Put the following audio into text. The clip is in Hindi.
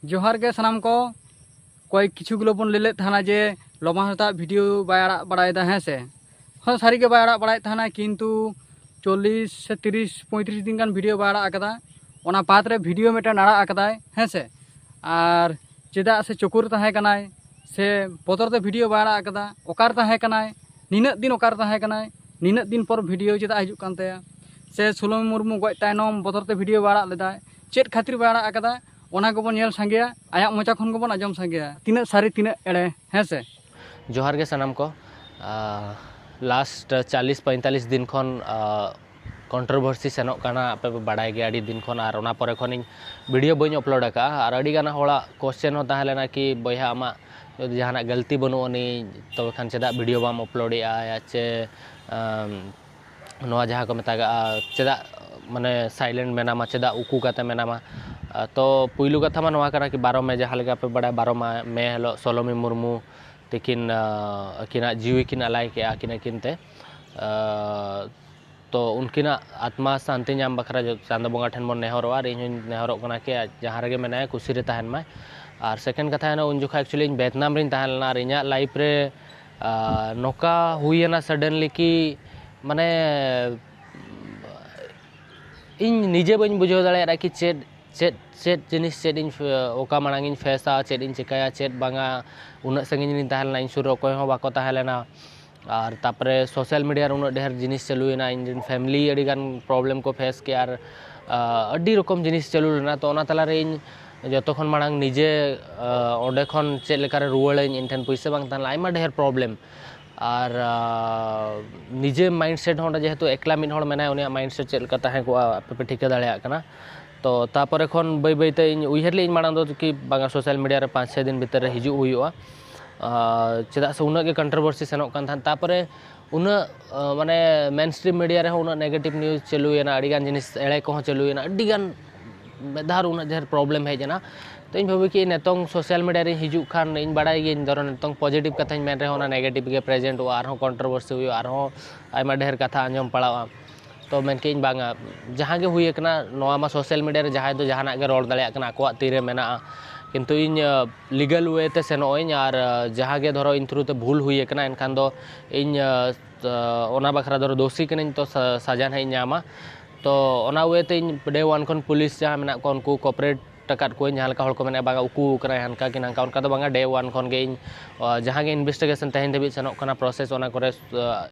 जोहार के सानाम को कोई किछु गुलो बन लेले थाना जे लोमा हता वीडियो बाय आड़ा बड़ायदा है से हाँ सारी के बाय आड़ा बड़ाय थाना किंतु 40 से 30 35 दिन गान वीडियो बाय आड़ा आकदा ओना बात रे वीडियो मेटा नाड़ा आकदा है से आर चेदा से चकुर तहे कनाय से बतर ते वीडियो बाय आड़ा आकदा ओकार तहे कनाय निना दिन ओकार तहे कनाय निना दिन पर वीडियो चेदा हिजुक कानते से सुलोमी मुर्मू गज तायनम बतर ते वीडियो बाय आड़ा लेदा चेद खातिर बाय आड़ा आकदा ओना गबन नेल संगेया आया मोचा खन गबन आजम संगेया तीना सारी तीना एड़े हैं से जोहार के सनाम को लास्ट 40-45 दिन खन कंट्रोवर्सी सेनोक काना आपे बाड़ाय गे आड़ी दिन खन आर ओना परे खन वीडियो बइन अपलोड का आर आड़ी गाना होड़ा क्वेश्चन हो ताहे लेना कि बया आमा जदि जहाना गलती बनु अनि तबे खान चेदा वीडियो बाम अपलोडेआ या चे नोआ जहाँ को मेतागा चेदा माने साइलेंट मेनामा चेदा उकू काते मेनामा तो पुइलू कथा मा नोआ करा कि 12 मे जहाँ लगे पे बड़ा 12 मे हेलो सोलोमी मुर्मू तकिन अकिना जीवी किन अलाय के आकिन किनते तो उनकिना आत्मा शांति नाम बखरा चांद बोंगा ठेन बन नेहरोआ और इन नेहरोग कना के जहाँ रगे मेनाय कुसी रे तहन मा और सेकेंड कथा है उन जुखा एक्चुअली इन वियतनाम रिन तहन लना रिया लाइफ रे नोका हुईना सडनली कि माने इन निजे बन बुझो दाड़ा कि चेड चेड चेड जिनिस चेड इन ओका मांग इन फेसा चेड इन चिकाया चेड बांगा उन संगिन तहलना इन सुर अकय हो बाको तहलेना और तापरे सोशल मीडिया रे उन ढेर जिनिस चलुएना इन फैमिली अड़ी गान प्रॉब्लम को फेस के और अड्डी रकम जिनिस चलु लेना तो ओना तला रे इन जतो खन मांग निजे ओडे खन चेड लेकारे रुवाड़ाइन इन ठन पैसा बांग तहला आइमा ढेर प्रॉब्लम और निजे माइंडसेट हो जेहेतु एकला मिन होड़ मेना उनिया माइंडसेट चेल का ताहे को आपे ठिका दाड़िया कना तो तापरे खन बै बैते इन उइहरली इन मांग दो कि बांगा सोशल मीडिया रे 5-6 दिन भीतर हिजु हुआ चेदा से उना के कंट्रोवर्सी सेनोक कान थान तापरे उना माने मेन स्ट्रीम मीडिया रे उना नेगेटिव न्यूज चलुएना अडिगान जिनिस एळे को चलुएना अडिगान मेधार उना ढेर प्रॉब्लम हेजना तो इन भाबी कि नेतों सोशल मीडिया रे हिजु खान इन बड़ाई गे इन दरो नेतों पॉजिटिव कथा इन मेन रे होना नेगेटिव के प्रेजेंट हो आर हो कंट्रोवर्सी हुई आर हो आइमा ढेर कथा अंजम पड़ावा तो मेन के इन बांगा जहां गे हुई एकना नोआ मा सोशल मीडिया रे जहां दो जहाना गे रोड दाड़िया कना अकोआ तीरे मेना किंतु इन लीगल वे ते सेनोइन और जहां गे धरो इन थ्रू ते भूल हुई एकना एनखान दो इन ओना बखरा धरो दोषी कनिन तो सजा है नामा तो ओना वे ते इन डे 1 खन पुलिस जहां मेना को उनको कोऑपरेट टकाट को जहां लका हड़ को मेना बांगा उकू करा हनका कि नंका उनका तो बांगा डे 1 खन गे इन जहां गे इन्वेस्टिगेशन तहन देबी सेनोक कना प्रोसेस ओना करे